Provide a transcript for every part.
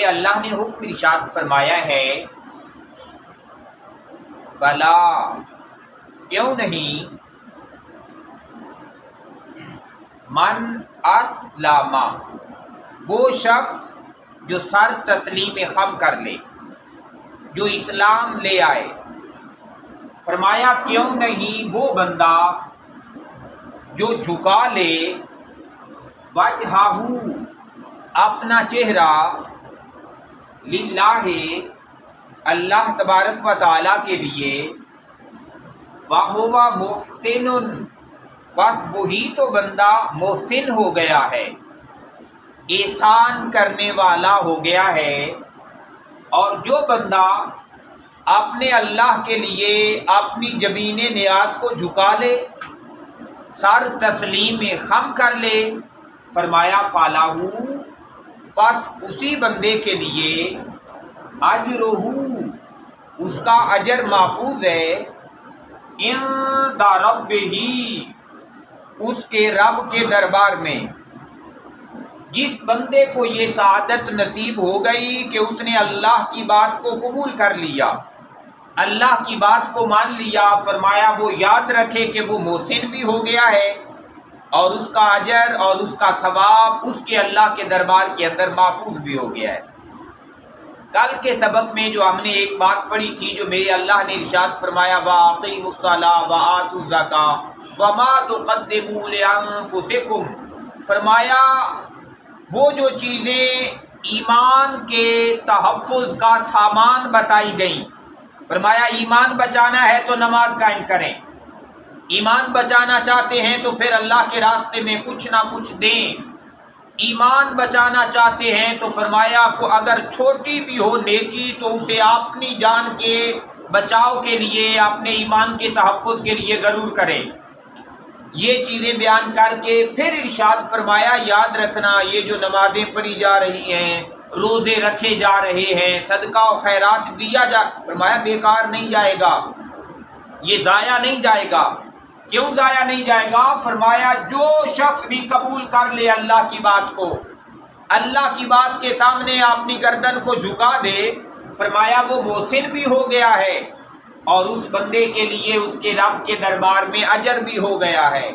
میرے اللہ نے حکم ارشاد فرمایا ہے بلا کیوں نہیں من اسلم وہ شخص جو سر تسلیم خم کر لے، جو اسلام لے آئے۔ فرمایا کیوں نہیں وہ بندہ جو جھکا لے وجہہ اپنا چہرہ للہ اللہ تبارک و تعالیٰ کے لیے، وَهُوَ مُحْسِنٌ بس وہی تو بندہ محسن ہو گیا ہے، احسان کرنے والا ہو گیا ہے۔ اور جو بندہ اپنے اللہ کے لیے اپنی جبین نیاز کو جھکا لے، سر تسلیم خم کر لے، فرمایا فَلَهُ پس اسی بندے کے لیے اجرہ اس کا اجر محفوظ ہے، عند ربہ اس کے رب کے دربار میں۔ جس بندے کو یہ سعادت نصیب ہو گئی کہ اس نے اللہ کی بات کو قبول کر لیا، اللہ کی بات کو مان لیا، فرمایا وہ یاد رکھے کہ وہ محسن بھی ہو گیا ہے اور اس کا اجر اور اس کا ثواب اس کے اللہ کے دربار کے اندر محفوظ بھی ہو گیا ہے۔ کل کے سبق میں جو ہم نے ایک بات پڑھی تھی، جو میرے اللہ نے ارشاد فرمایا وَأَقِیمُوا الصَّلَاةَ وَآتُوا الزَّکَاةَ وَمَا تُقَدِّمُوا لِأَنفُسِکُمْ، فرمایا وہ جو چیزیں ایمان کے تحفظ کا سامان بتائی گئیں، فرمایا ایمان بچانا ہے تو نماز قائم کریں، ایمان بچانا چاہتے ہیں تو پھر اللہ کے راستے میں کچھ نہ کچھ دیں، ایمان بچانا چاہتے ہیں تو فرمایا کو اگر چھوٹی بھی ہو نیکی تو اسے اپنی جان کے بچاؤ کے لیے، اپنے ایمان کے تحفظ کے لیے ضرور کریں۔ یہ چیزیں بیان کر کے پھر ارشاد فرمایا یاد رکھنا یہ جو نمازیں پڑھی جا رہی ہیں، روزے رکھے جا رہے ہیں، صدقہ و خیرات دیا جا، فرمایا بیکار نہیں جائے گا، یہ ضائع نہیں جائے گا۔ کیوں ضائع نہیں جائے گا؟ فرمایا جو شخص بھی قبول کر لے اللہ کی بات کو، اللہ کی بات کے سامنے اپنی گردن کو جھکا دے، فرمایا وہ محسن بھی ہو گیا ہے اور اس بندے کے لیے اس کے رب کے دربار میں اجر بھی ہو گیا ہے۔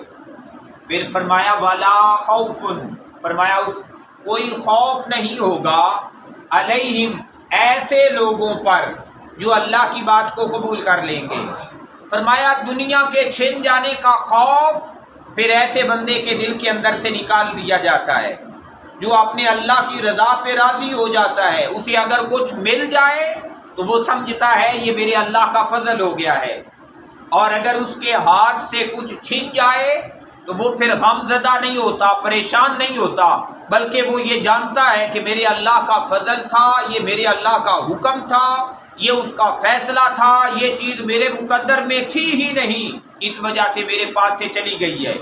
پھر فرمایا وَلَا خَوْفٌ، فرمایا کوئی خوف نہیں ہوگا علیہم ایسے لوگوں پر جو اللہ کی بات کو قبول کر لیں گے۔ فرمایا دنیا کے چھن جانے کا خوف پھر ایسے بندے کے دل کے اندر سے نکال دیا جاتا ہے جو اپنے اللہ کی رضا پہ راضی ہو جاتا ہے۔ اسے اگر کچھ مل جائے تو وہ سمجھتا ہے یہ میرے اللہ کا فضل ہو گیا ہے، اور اگر اس کے ہاتھ سے کچھ چھن جائے تو وہ پھر غم زدہ نہیں ہوتا، پریشان نہیں ہوتا، بلکہ وہ یہ جانتا ہے کہ میرے اللہ کا فضل تھا، یہ میرے اللہ کا حکم تھا، یہ اس کا فیصلہ تھا، یہ چیز میرے مقدر میں تھی ہی نہیں، اس وجہ سے میرے پاس سے چلی گئی ہے۔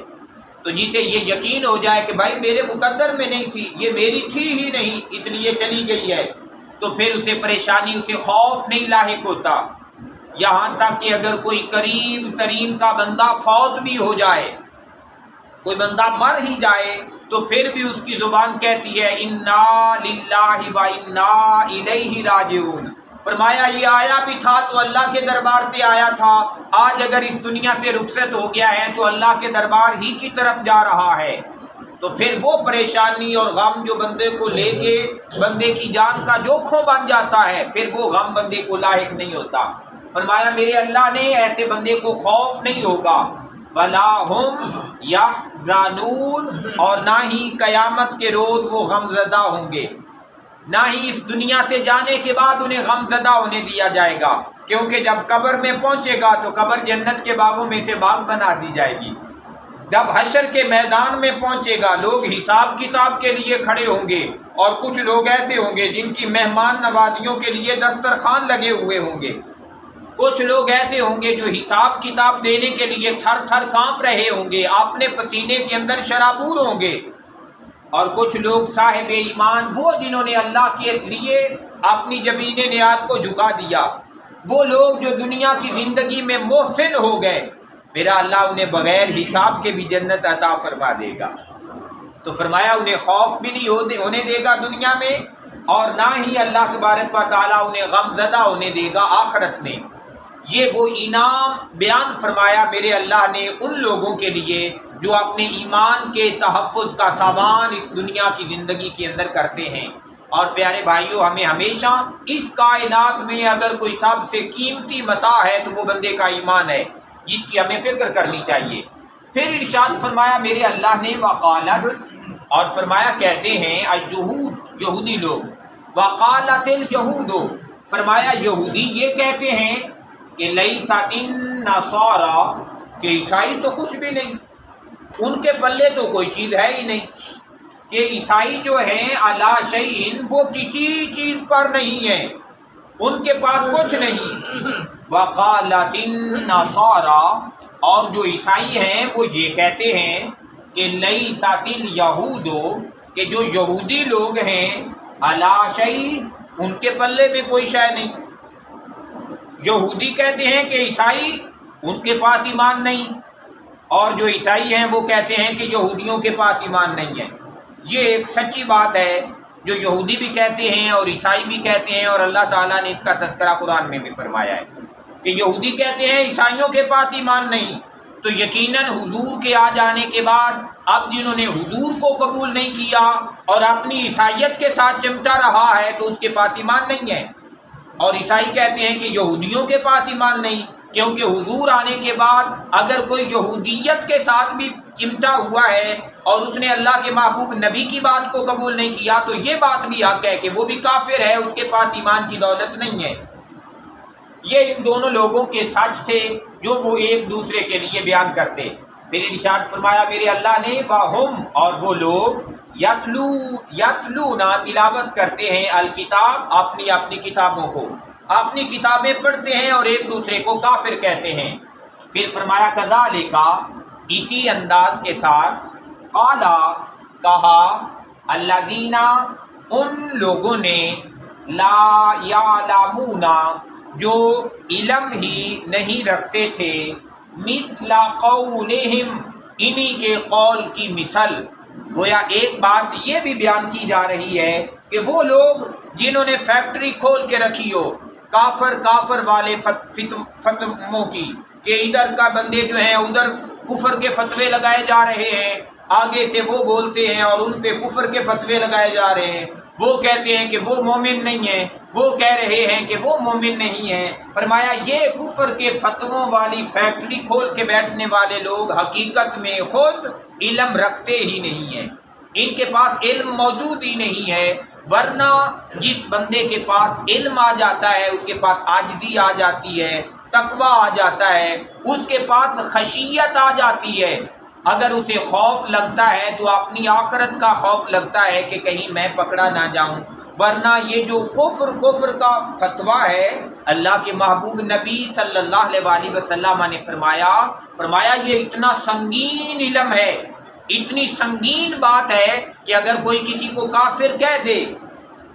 تو جسے یہ یقین ہو جائے کہ بھائی میرے مقدر میں نہیں تھی، یہ میری تھی ہی نہیں اس لیے چلی گئی ہے، تو پھر اسے پریشانی، اسے خوف نہیں لاحق ہوتا۔ یہاں تک کہ اگر کوئی قریب ترین کا بندہ فوت بھی ہو جائے، کوئی بندہ مر ہی جائے، تو پھر بھی اس کی زبان کہتی ہے انا للہ و انا الیہ راجعون۔ فرمایا یہ آیا بھی تھا تو اللہ کے دربار سے آیا تھا، آج اگر اس دنیا سے رخصت ہو گیا ہے تو اللہ کے دربار ہی کی طرف جا رہا ہے۔ تو پھر وہ پریشانی اور غم جو بندے کو لے کے بندے کی جان کا جوکھوں بن جاتا ہے، پھر وہ غم بندے کو لاحق نہیں ہوتا۔ فرمایا میرے اللہ نے ایسے بندے کو خوف نہیں ہوگا، وَلَا هُمْ يَحْزَنُونَ اور نہ ہی قیامت کے روز وہ غم زدہ ہوں گے، نہ ہی اس دنیا سے جانے کے بعد انہیں غم زدہ ہونے دیا جائے گا، کیونکہ جب قبر میں پہنچے گا تو قبر جنت کے باغوں میں سے باغ بنا دی جائے گی۔ جب حشر کے میدان میں پہنچے گا لوگ حساب کتاب کے لیے کھڑے ہوں گے، اور کچھ لوگ ایسے ہوں گے جن کی مہمان نوازیوں کے لیے دسترخوان لگے ہوئے ہوں گے، کچھ لوگ ایسے ہوں گے جو حساب کتاب دینے کے لیے تھر تھر کانپ رہے ہوں گے، اپنے پسینے کے اندر شرابور ہوں گے، اور کچھ لوگ صاحب ایمان، وہ جنہوں نے اللہ کے لیے اپنی جبین نیاز کو جھکا دیا، وہ لوگ جو دنیا کی زندگی میں محسن ہو گئے، میرا اللہ انہیں بغیر حساب کے بھی جنت عطا فرما دے گا۔ تو فرمایا انہیں خوف بھی نہیں ہونے دے گا دنیا میں، اور نہ ہی اللہ تبارک و تعالیٰ انہیں غم زدہ ہونے دے گا آخرت میں۔ یہ وہ انعام بیان فرمایا میرے اللہ نے ان لوگوں کے لیے جو اپنے ایمان کے تحفظ کا سامان اس دنیا کی زندگی کے اندر کرتے ہیں۔ اور پیارے بھائیوں، ہمیں ہمیشہ اس کائنات میں اگر کوئی سب سے قیمتی متاع ہے تو وہ بندے کا ایمان ہے، جس کی ہمیں فکر کرنی چاہیے۔ پھر ارشاد فرمایا میرے اللہ نے وقالت، اور فرمایا کہتے ہیں الجہود، یہودی لوگ، وقالت الیہود، فرمایا یہودی یہ کہتے ہیں کہ لیست النصارى، کہ عیسائی تو کچھ بھی نہیں، ان کے پلے تو کوئی چیز ہے ہی نہیں، کہ عیسائی جو ہیں علی شیء، وہ کسی چیز پر نہیں ہیں، ان کے پاس کچھ نہیں۔ وقالت النصارى، اور جو عیسائی ہیں وہ یہ کہتے ہیں کہ لیست الیہود، کہ جو یہودی لوگ ہیں علی شیء، ان کے پلے میں کوئی شے نہیں۔ یہودی کہتے ہیں کہ عیسائی ان کے پاس ایمان نہیں، اور جو عیسائی ہیں وہ کہتے ہیں کہ یہودیوں کے پاس ایمان نہیں ہے۔ یہ ایک سچی بات ہے جو یہودی بھی کہتے ہیں اور عیسائی بھی کہتے ہیں، اور اللہ تعالیٰ نے اس کا تذکرہ قرآن میں بھی فرمایا ہے کہ یہودی کہتے ہیں عیسائیوں کے پاس ایمان نہیں، تو یقیناً حضور کے آ جانے کے بعد اب جنہوں نے حضور کو قبول نہیں کیا اور اپنی عیسائیت کے ساتھ چمٹا رہا ہے تو اس کے پاس ایمان نہیں ہے۔ اور عیسائی کہتے ہیں کہ یہودیوں کے پاس ایمان نہیں، کیونکہ حضور آنے کے بعد اگر کوئی یہودیت کے ساتھ بھی چمٹا ہوا ہے اور اس نے اللہ کے محبوب نبی کی بات کو قبول نہیں کیا تو یہ بات بھی حق ہے کہ وہ بھی کافر ہے، اس کے پاس ایمان کی دولت نہیں ہے۔ یہ ان دونوں لوگوں کے سچ تھے جو وہ ایک دوسرے کے لیے بیان کرتے۔ پھر ارشاد فرمایا میرے اللہ نے وَهُمْ، اور وہ لوگ یتلونا، تلاوت کرتے ہیں، الکتاب، اپنی اپنی کتابوں کو، اپنی کتابیں پڑھتے ہیں اور ایک دوسرے کو کافر کہتے ہیں۔ پھر فرمایا کذالک، اسی انداز کے ساتھ، قالا، کہا، الذین، ان لوگوں نے، لا یعلمون، جو علم ہی نہیں رکھتے تھے، مثل قولہم، انہی کے قول کی مثل۔ گویا ایک بات یہ بھی بیان کی جا رہی ہے کہ وہ لوگ جنہوں نے فیکٹری کھول کے رکھی ہو کافر والے فتووں کی، کہ ادھر کا بندے جو ہیں ادھر کفر کے فتوے لگائے جا رہے ہیں، آگے سے وہ بولتے ہیں اور ان پہ کفر کے فتوے لگائے جا رہے ہیں، وہ کہتے ہیں کہ وہ مومن نہیں ہیں، وہ کہہ رہے ہیں کہ وہ مومن نہیں ہیں۔ فرمایا یہ کفر کے فتووں والی فیکٹری کھول کے بیٹھنے والے لوگ حقیقت میں خود علم رکھتے ہی نہیں ہیں، ان کے پاس علم موجود ہی نہیں ہے، ورنہ جس بندے کے پاس علم آ جاتا ہے اس کے پاس عاجزی آ جاتی ہے، تقویٰ آ جاتا ہے، اس کے پاس خشیت آ جاتی ہے۔ اگر اسے خوف لگتا ہے تو اپنی آخرت کا خوف لگتا ہے کہ کہیں میں پکڑا نہ جاؤں، ورنہ یہ جو کفر کا فتویٰ ہے، اللہ کے محبوب نبی صلی اللہ علیہ وسلم نے فرمایا یہ اتنا سنگین علم ہے، اتنی سنگین بات ہے کہ اگر کوئی کسی کو کافر کہہ دے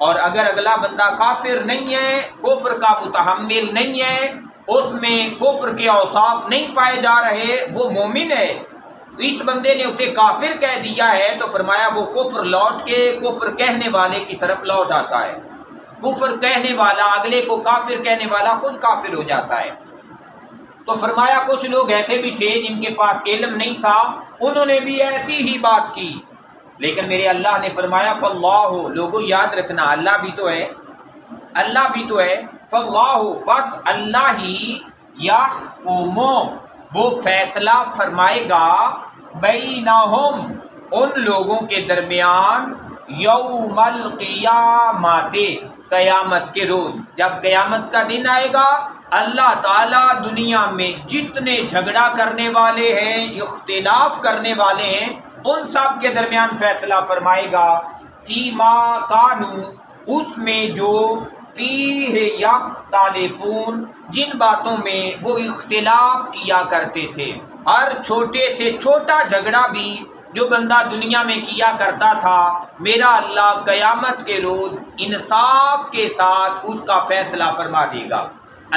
اور اگر اگلا بندہ کافر نہیں ہے، کفر کا متحمل نہیں ہے، اس میں کفر کے اوصاف نہیں پائے جا رہے، وہ مومن ہے، اس بندے نے اسے کافر کہہ دیا ہے تو فرمایا وہ کفر لوٹ کے کفر کہنے والے کی طرف لوٹ آتا ہے، کفر کہنے والا اگلے کو کافر کہنے والا خود کافر ہو جاتا ہے۔ تو فرمایا کچھ لوگ ایسے بھی تھے جن کے پاس علم نہیں تھا، انہوں نے بھی ایسی ہی بات کی، لیکن میرے اللہ نے فرمایا فاللہ، لوگوں یاد رکھنا اللہ بھی تو ہے، اللہ بھی تو ہے، فاللہ، بس اللہ ہی، یحکم، وہ فیصلہ فرمائے گا، بینہم، ان لوگوں کے درمیان، یوم القیامت، قیامت کے روز، جب قیامت کا دن آئے گا اللہ تعالیٰ دنیا میں جتنے جھگڑا کرنے والے ہیں، اختلاف کرنے والے ہیں، ان سب کے درمیان فیصلہ فرمائے گا، فیما کانوا، اس میں جو فیہ یختلفون، جن باتوں میں وہ اختلاف کیا کرتے تھے۔ ہر چھوٹے سے چھوٹا جھگڑا بھی جو بندہ دنیا میں کیا کرتا تھا، میرا اللہ قیامت کے روز انصاف کے ساتھ اس کا فیصلہ فرما دے گا۔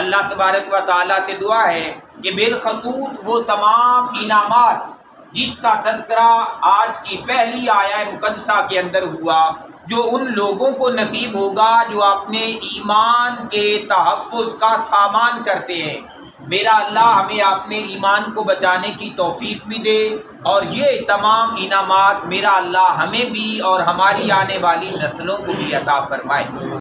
اللہ تبارک و تعالیٰ سے دعا ہے کہ بالخصوص وہ تمام انعامات جس کا تذکرہ آج کی پہلی آیہ مقدسہ کے اندر ہوا، جو ان لوگوں کو نصیب ہوگا جو اپنے ایمان کے تحفظ کا سامان کرتے ہیں۔ میرا اللہ ہمیں اپنے ایمان کو بچانے کی توفیق بھی دے، اور یہ تمام انعامات میرا اللہ ہمیں بھی اور ہماری آنے والی نسلوں کو بھی عطا فرمائے۔